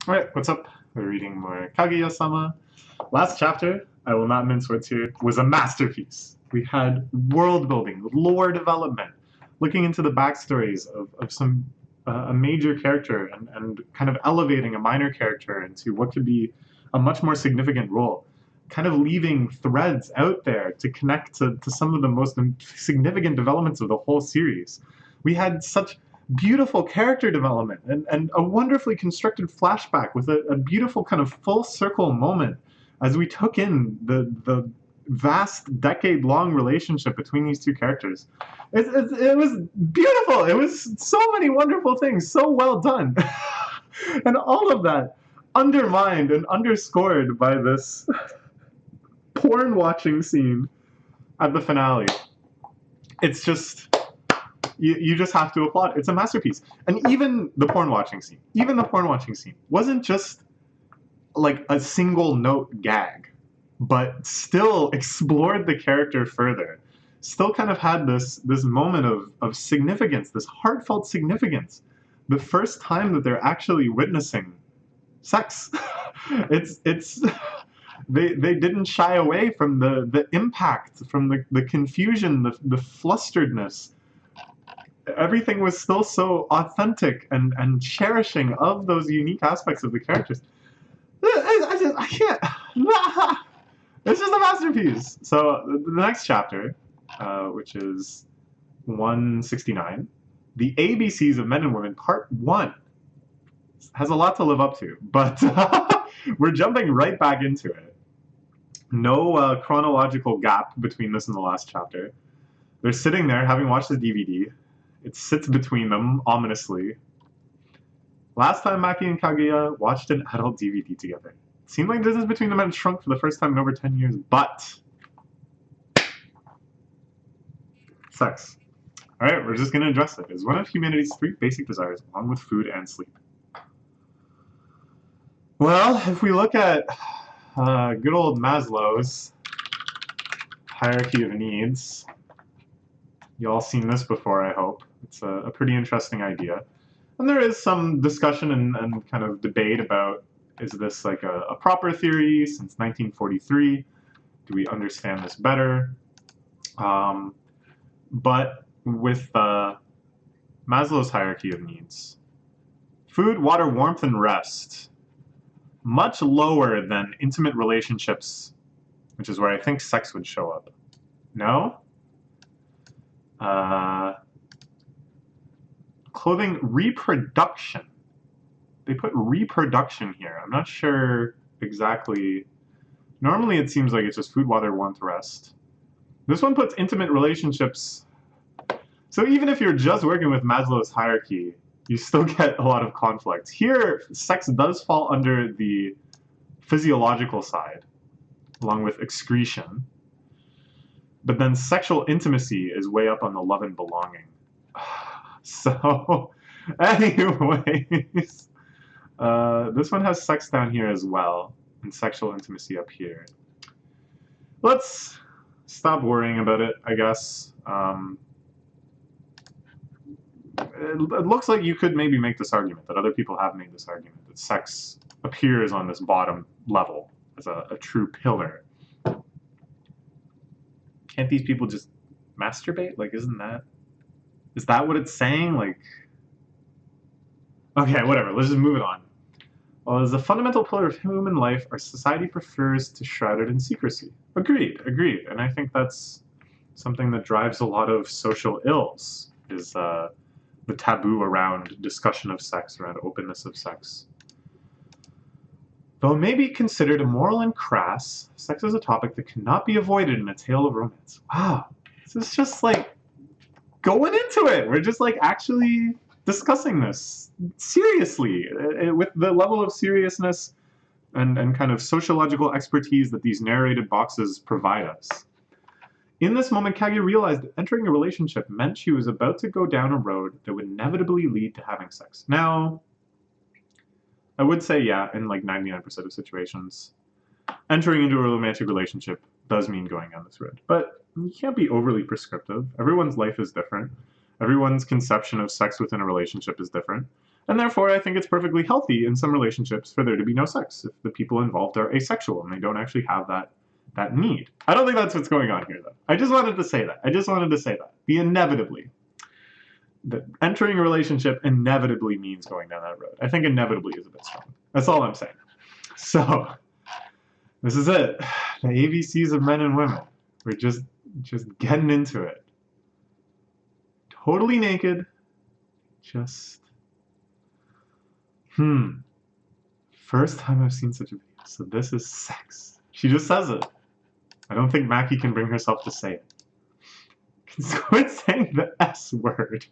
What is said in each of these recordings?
Alright, what's up? We're reading more Kaguya-sama. Last chapter, I will not mince words here, was a masterpiece. We had world building, lore development, looking into the backstories of some a major character and kind of elevating a minor character into what could be a much more significant role. Kind of leaving threads out there to connect to some of the most significant developments of the whole series. We had such beautiful character development and a wonderfully constructed flashback with a beautiful kind of full circle moment as we took in the vast decade-long relationship between these two characters. It was beautiful. It was so many wonderful things, so well done. And all of that undermined and underscored by this porn watching scene at the finale. It's just you just have to applaud. It's a masterpiece. And even the porn watching scene wasn't just like a single note gag, but still explored the character further. Still kind of had this moment of significance, this heartfelt significance. The first time that they're actually witnessing sex. it's they didn't shy away from the impact, from the confusion, the flusteredness. Everything was still so authentic and cherishing of those unique aspects of the characters. I can't. It's just a masterpiece. So the next chapter, which is 169, the ABCs of Men and Women, Part 1, has a lot to live up to, but we're jumping right back into it. No chronological gap between this and the last chapter. They're sitting there having watched the DVD. It sits between them, ominously. Last time Maki and Kaguya watched an adult DVD together. It seemed like distance between them had shrunk for the first time in over 10 years, but... sex. Alright, we're just going to address it. It's one of humanity's 3 basic desires, along with food and sleep. Well, if we look at good old Maslow's hierarchy of needs, you all seen this before, I hope. It's a pretty interesting idea. And there is some discussion and kind of debate about, is this like a proper theory since 1943? Do we understand this better? But with Maslow's hierarchy of needs, food, water, warmth, and rest, much lower than intimate relationships, which is where I think sex would show up. No? Clothing, reproduction. They put reproduction here. I'm not sure exactly. Normally it seems like it's just food, water, warmth, rest. This one puts intimate relationships. So even if you're just working with Maslow's hierarchy, you still get a lot of conflict. Here, sex does fall under the physiological side, along with excretion. But then sexual intimacy is way up on the love and belonging. So, anyways, this one has sex down here as well, and sexual intimacy up here. Let's stop worrying about it, I guess. It looks like you could maybe make this argument, that other people have made this argument, that sex appears on this bottom level as a true pillar. Can't these people just masturbate? Like, is that what it's saying? Like, okay, whatever, let's just move it on. Well, as a fundamental pillar of human life, our society prefers to shroud it in secrecy. Agreed. And I think that's something that drives a lot of social ills, is the taboo around discussion of sex, around openness of sex. Though it may be considered immoral and crass, sex is a topic that cannot be avoided in a tale of romance. Wow, this is just like going into it. We're just like actually discussing this seriously, with the level of seriousness and kind of sociological expertise that these narrated boxes provide us. In this moment, Kaguya realized that entering a relationship meant she was about to go down a road that would inevitably lead to having sex. Now, I would say, yeah, in like 99% of situations, entering into a romantic relationship does mean going down this road. But you can't be overly prescriptive. Everyone's life is different. Everyone's conception of sex within a relationship is different. And therefore, I think it's perfectly healthy in some relationships for there to be no sex if the people involved are asexual and they don't actually have that need. I don't think that's what's going on here, though. I just wanted to say that. The inevitably. That entering a relationship inevitably means going down that road. I think inevitably is a bit strong. That's all I'm saying. So, this is it. The ABCs of men and women. We're just getting into it. Totally naked. Just... First time I've seen such a video. So this is sex. She just says it. I don't think Maki can bring herself to say it. So it's saying the S word.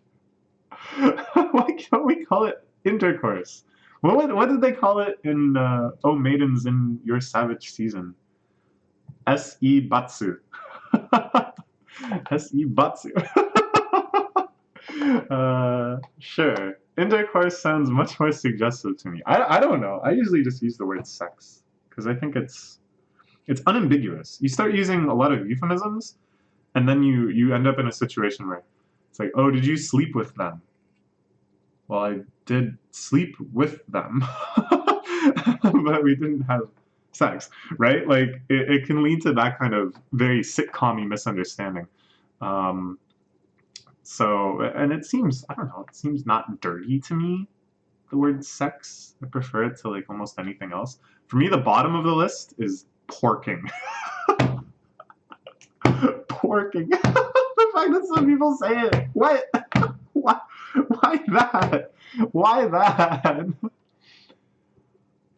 Why can't we call it intercourse? What did they call it in Oh Maidens in Your Savage Season? S.E. Batsu. S.E. Batsu. Sure. Intercourse sounds much more suggestive to me. I don't know. I usually just use the word sex because I think it's unambiguous. You start using a lot of euphemisms, and then you end up in a situation where it's like, oh, did you sleep with them? Well, I did sleep with them, but we didn't have sex, right? Like, it can lead to that kind of very sitcom-y misunderstanding. So, and it seems, I don't know, it seems not dirty to me, the word sex. I prefer it to, like, almost anything else. For me, the bottom of the list is porking. Porking. The fact that some people say it. What? Why that? Why that?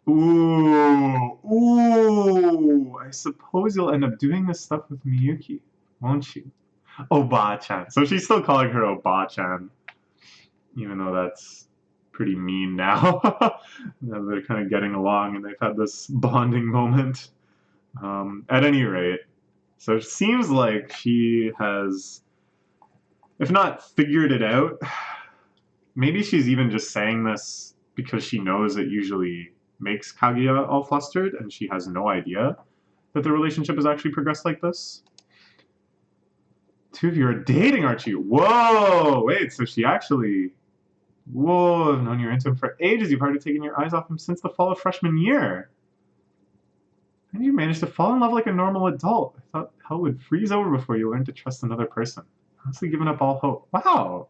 Ooh. I suppose you'll end up doing this stuff with Miyuki, won't you? Oba-chan. So she's still calling her Oba-chan, even though that's pretty mean now. Now they're kind of getting along and they've had this bonding moment. At any rate, so it seems like she has, if not figured it out, maybe she's even just saying this because she knows it usually makes Kaguya all flustered and she has no idea that the relationship has actually progressed like this. Two of you are dating, aren't you? Whoa! Wait, so she actually... Whoa, I've known you're into him for ages. You've hardly taken your eyes off him since the fall of freshman year. How did you manage to fall in love like a normal adult? I thought hell would freeze over before you learned to trust another person. Honestly, given up all hope. Wow!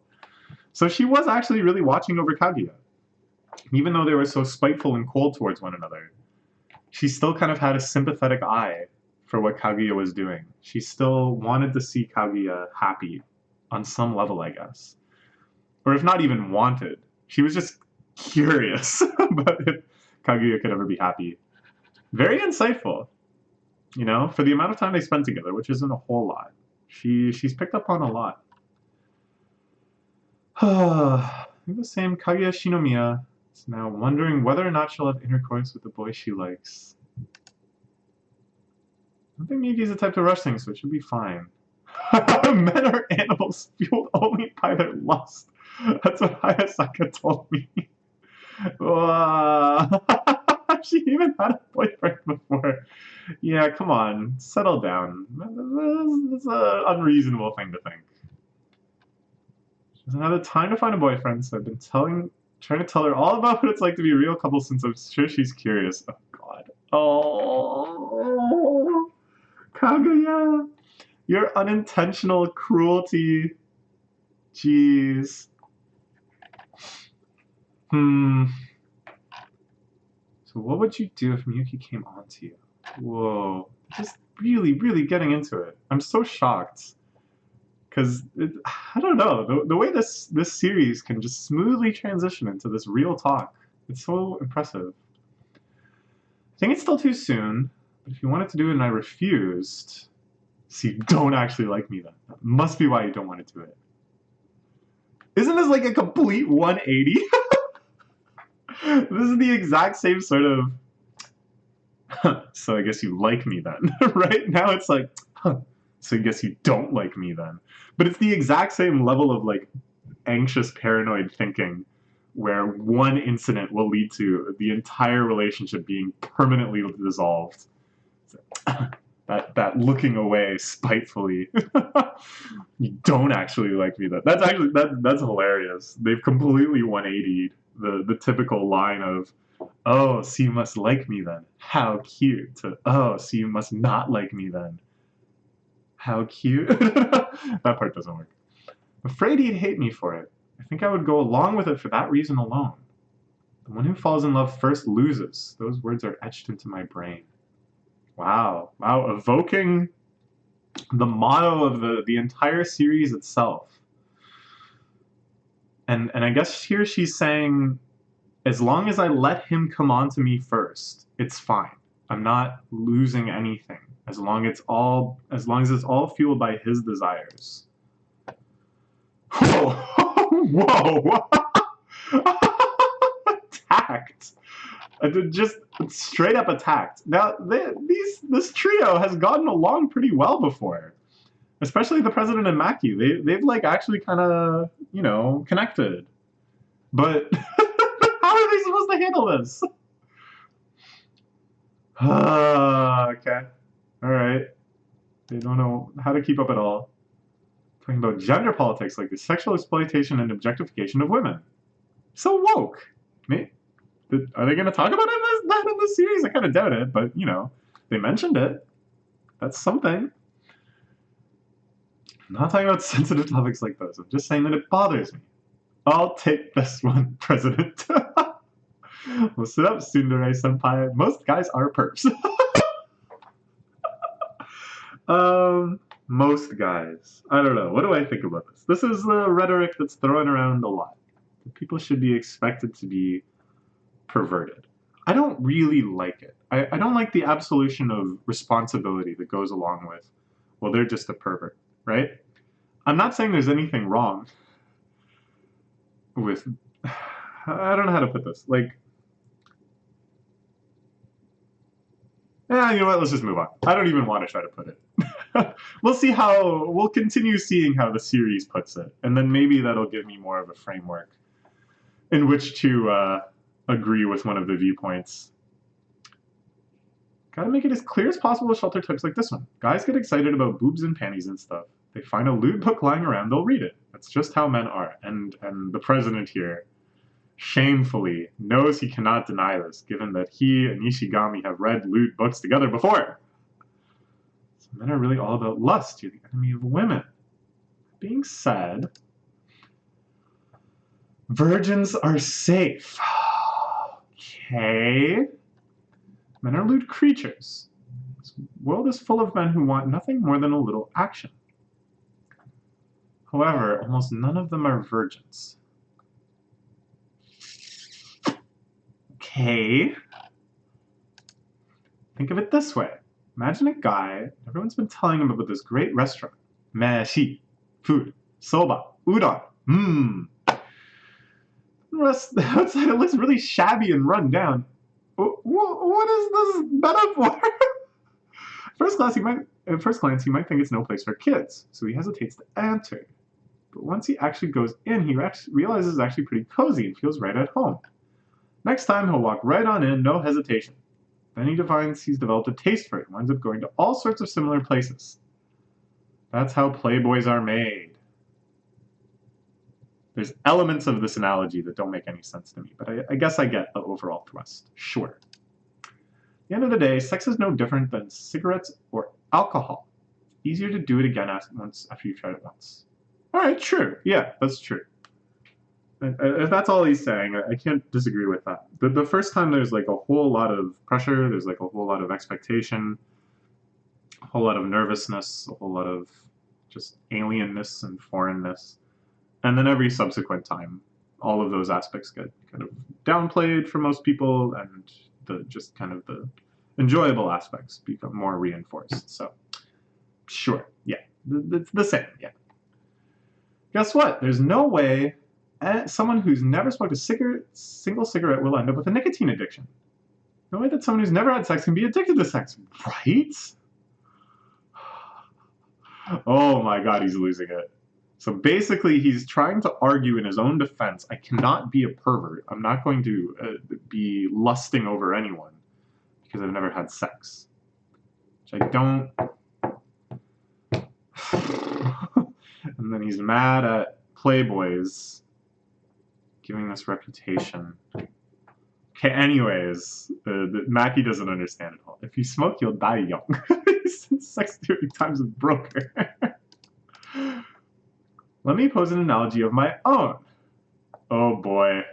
So she was actually really watching over Kaguya. Even though they were so spiteful and cold towards one another, she still kind of had a sympathetic eye for what Kaguya was doing. She still wanted to see Kaguya happy on some level, I guess. Or if not even wanted, she was just curious about if Kaguya could ever be happy. Very insightful, you know, for the amount of time they spent together, which isn't a whole lot. She's picked up on a lot. I think the same Kaguya Shinomiya is now wondering whether or not she'll have intercourse with the boy she likes. I think Miyuki's the type to rush things, so it should be fine. Men are animals fueled only by their lust. That's what Hayasaka told me. She even had a boyfriend before. Yeah, come on, settle down. That's an unreasonable thing to think. She doesn't have the time to find a boyfriend, so I've been trying to tell her all about what it's like to be a real couple since I'm sure she's curious. Oh, God. Oh, Kaguya, your unintentional cruelty. Jeez. So what would you do if Miyuki came on to you? Whoa. Just really, really getting into it. I'm so shocked. Because, I don't know, the way this series can just smoothly transition into this real talk, it's so impressive. I think it's still too soon, but if you wanted to do it and I refused, so you don't actually like me then. That must be why you don't want to do it. Isn't this like a complete 180? This is the exact same sort of, so I guess you like me then, right? Now it's like, so I guess you don't like me then. But it's the exact same level of like anxious, paranoid thinking where one incident will lead to the entire relationship being permanently dissolved. That looking away spitefully. You don't actually like me then. That's hilarious. They've completely 180'd the typical line of, "Oh, so you must like me then. How cute," to, "Oh, so you must not like me then. How cute." That part doesn't work. Afraid he'd hate me for it. I think I would go along with it for that reason alone. The one who falls in love first loses. Those words are etched into my brain. Wow. Wow. Evoking the motto of the entire series itself. And I guess here she's saying, as long as I let him come on to me first, it's fine. I'm not losing anything. As long as it's all fueled by his desires. Whoa! Whoa! Attacked. Just straight up attacked. Now, this trio has gotten along pretty well before. Especially the president and Maki. They've like actually kind of, connected. But how are they supposed to handle this? Okay. All right. They don't know how to keep up at all. Talking about gender politics, like the sexual exploitation and objectification of women. So woke. Are they going to talk about that in this series? I kind of doubt it, but, they mentioned it. That's something. I'm not talking about sensitive topics like those. I'm just saying that it bothers me. I'll take this one, President. Listen up, Tsundere-senpai. Most guys are perps. Most guys. I don't know. What do I think about this? This is the rhetoric that's thrown around a lot. People should be expected to be perverted. I don't really like it. I don't like the absolution of responsibility that goes along with, well, they're just a pervert, right? I'm not saying there's anything wrong with, I don't know how to put this. Like, you know what? Let's just move on. I don't even want to try to put it. We'll continue seeing how the series puts it, and then maybe that'll give me more of a framework in which to agree with one of the viewpoints. Gotta make it as clear as possible with shelter types like this one. Guys get excited about boobs and panties and stuff. They find a lewd book lying around, they'll read it. That's just how men are. And the president here shamefully knows he cannot deny this, given that he and Ishigami have read lewd books together before. So men are really all about lust. You're the enemy of women. Being said, virgins are safe. Okay. Men are lewd creatures. This world is full of men who want nothing more than a little action. However, almost none of them are virgins. Okay. Think of it this way. Imagine a guy, everyone's been telling him about this great restaurant. Meshi, food, soba, udon, The rest outside, it looks really shabby and run down. What is this metaphor? At first glance, he might think it's no place for kids, so he hesitates to enter. But once he actually goes in, he realizes it's actually pretty cozy and feels right at home. Next time, he'll walk right on in, no hesitation. Then he finds he's developed a taste for it and winds up going to all sorts of similar places. That's how playboys are made. There's elements of this analogy that don't make any sense to me, but I guess I get the overall thrust. Sure. At the end of the day, sex is no different than cigarettes or alcohol. It's easier to do it again after you've tried it once. All right, true. Yeah, that's true. If that's all he's saying, I can't disagree with that. The first time there's like a whole lot of pressure, there's like a whole lot of expectation, a whole lot of nervousness, a whole lot of just alienness and foreignness. And then every subsequent time, all of those aspects get kind of downplayed for most people, and the enjoyable aspects become more reinforced. So, sure, yeah, it's the same, yeah. Guess what? There's no way someone who's never smoked a single cigarette will end up with a nicotine addiction. No way that someone who's never had sex can be addicted to sex, right? Oh my god, he's losing it. So basically, he's trying to argue in his own defense, I cannot be a pervert. I'm not going to be lusting over anyone because I've never had sex. Which I don't... And then he's mad at playboys giving this reputation. Okay, anyways, Mackie doesn't understand at all. If you smoke, you'll die young. Since sex theory times have broke her. Let me pose an analogy of my own. Oh boy.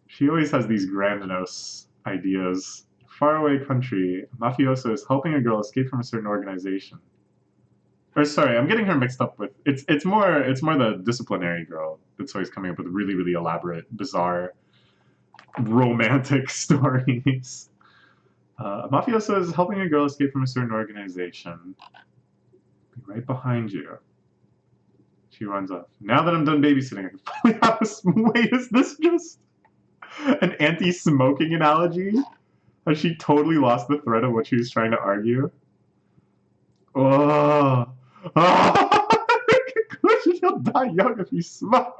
She always has these grandiose ideas. Faraway country, a mafioso is helping a girl escape from a certain organization. Or sorry, I'm getting her mixed up with it's more the disciplinary girl that's always coming up with really, really elaborate, bizarre, romantic stories. A mafioso is helping a girl escape from a certain organization. Be right behind you. She runs off. Now that I'm done babysitting, I can finally have a... Wait, is this just an anti-smoking analogy? Has she totally lost the thread of what she was trying to argue? Oh. Conclusion, you'll die young if you smoke.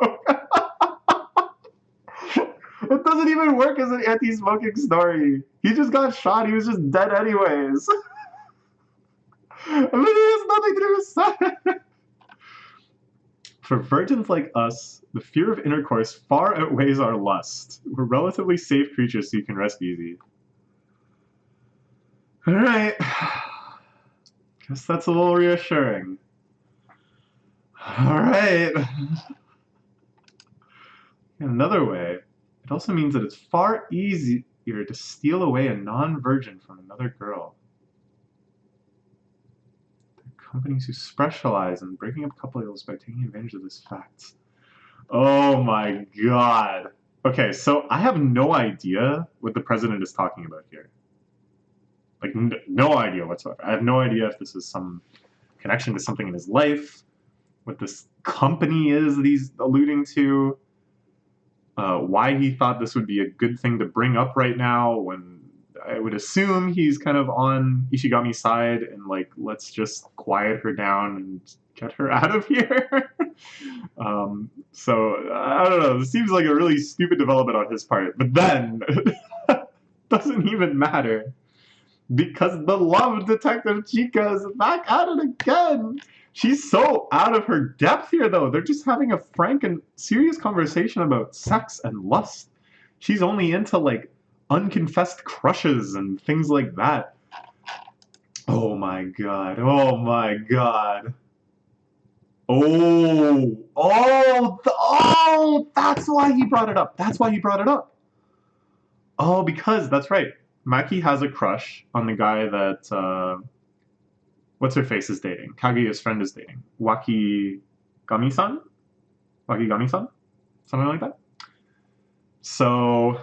It doesn't even work as an anti-smoking story. He just got shot. He was just dead anyways. I mean, it has nothing to do with sex. For virgins like us, the fear of intercourse far outweighs our lust. We're relatively safe creatures, so you can rest easy. All right. Guess that's a little reassuring. All right. In another way, it also means that it's far easier to steal away a non-virgin from another girl. There are companies who specialize in breaking up couples by taking advantage of this fact. Oh my god. Okay, so I have no idea what the president is talking about here. Like, no idea whatsoever. I have no idea if this is some connection to something in his life, what this company is that he's alluding to, why he thought this would be a good thing to bring up right now when I would assume he's kind of on Ishigami's side and like, let's just quiet her down and get her out of here. So, I don't know. This seems like a really stupid development on his part. But then, doesn't even matter. Because the love detective Chica is back at it again. She's so out of her depth here, though. They're just having a frank and serious conversation about sex and lust. She's only into, like, unconfessed crushes and things like that. Oh my god. Oh my god. Oh, that's why he brought it up. That's why he brought it up. Oh, because, that's right. Maki has a crush on the guy that, what's-her-face is dating. Kaguya's friend is dating. Wakigami-san? Wakigami-san? Something like that? So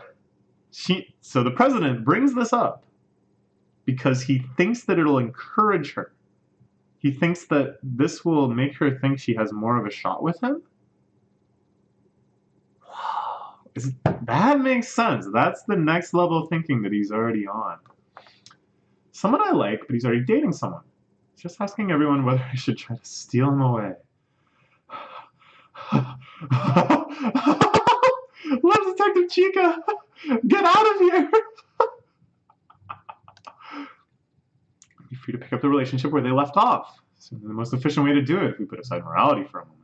the president brings this up because he thinks that it'll encourage her. He thinks that this will make her think she has more of a shot with him. That makes sense. That's the next level of thinking that he's already on. Someone I like, but he's already dating someone. He's just asking everyone whether I should try to steal him away. Love Detective Chica! Get out of here! Be free to pick up the relationship where they left off. It's the most efficient way to do it if we put aside morality for a moment.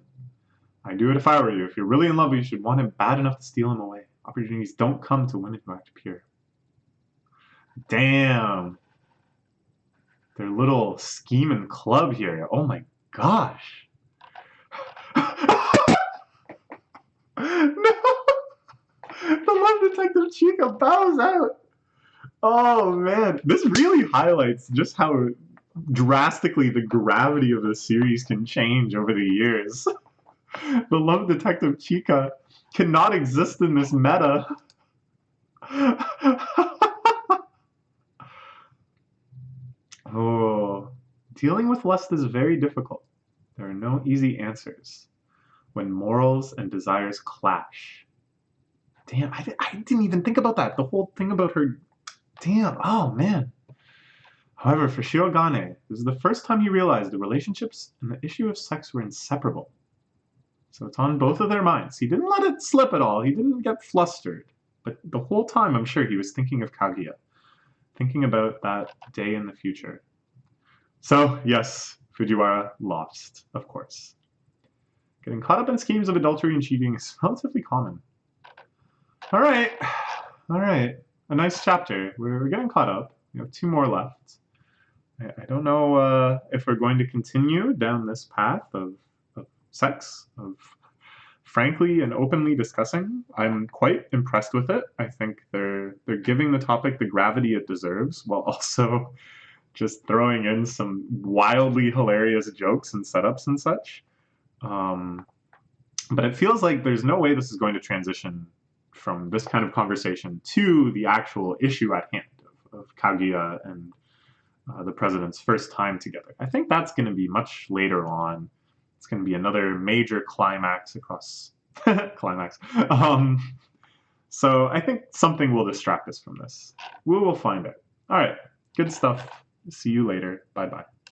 I'd do it if I were you. If you're really in love, you should want him bad enough to steal him away. Opportunities don't come to women who act pure. Damn. Their little scheme and club here. Oh my gosh. No! The love detective Chica bows out. Oh man. This really highlights just how drastically the gravity of the series can change over the years. The love detective Chica cannot exist in this meta. Oh, dealing with lust is very difficult. There are no easy answers when morals and desires clash. Damn, I didn't even think about that. The whole thing about her. Damn, oh man. However, for Shirogane, this is the first time he realized the relationships and the issue of sex were inseparable. So it's on both of their minds. He didn't let it slip at all. He didn't get flustered. But the whole time, I'm sure he was thinking of Kaguya. Thinking about that day in the future. So, yes, Fujiwara lost, of course. Getting caught up in schemes of adultery and cheating is relatively common. All right. All right. A nice chapter. We're getting caught up. We have 2 more left. I don't know if we're going to continue down this path of sex, of frankly and openly discussing. I'm quite impressed with it. I think they're giving the topic the gravity it deserves, while also just throwing in some wildly hilarious jokes and setups and such. But it feels like there's no way this is going to transition from this kind of conversation to the actual issue at hand of Kaguya and the president's first time together. I think that's going to be much later on. It's going to be another major climax across climax. So I think something will distract us from this. We will find it. All right, good stuff. See you later. Bye bye.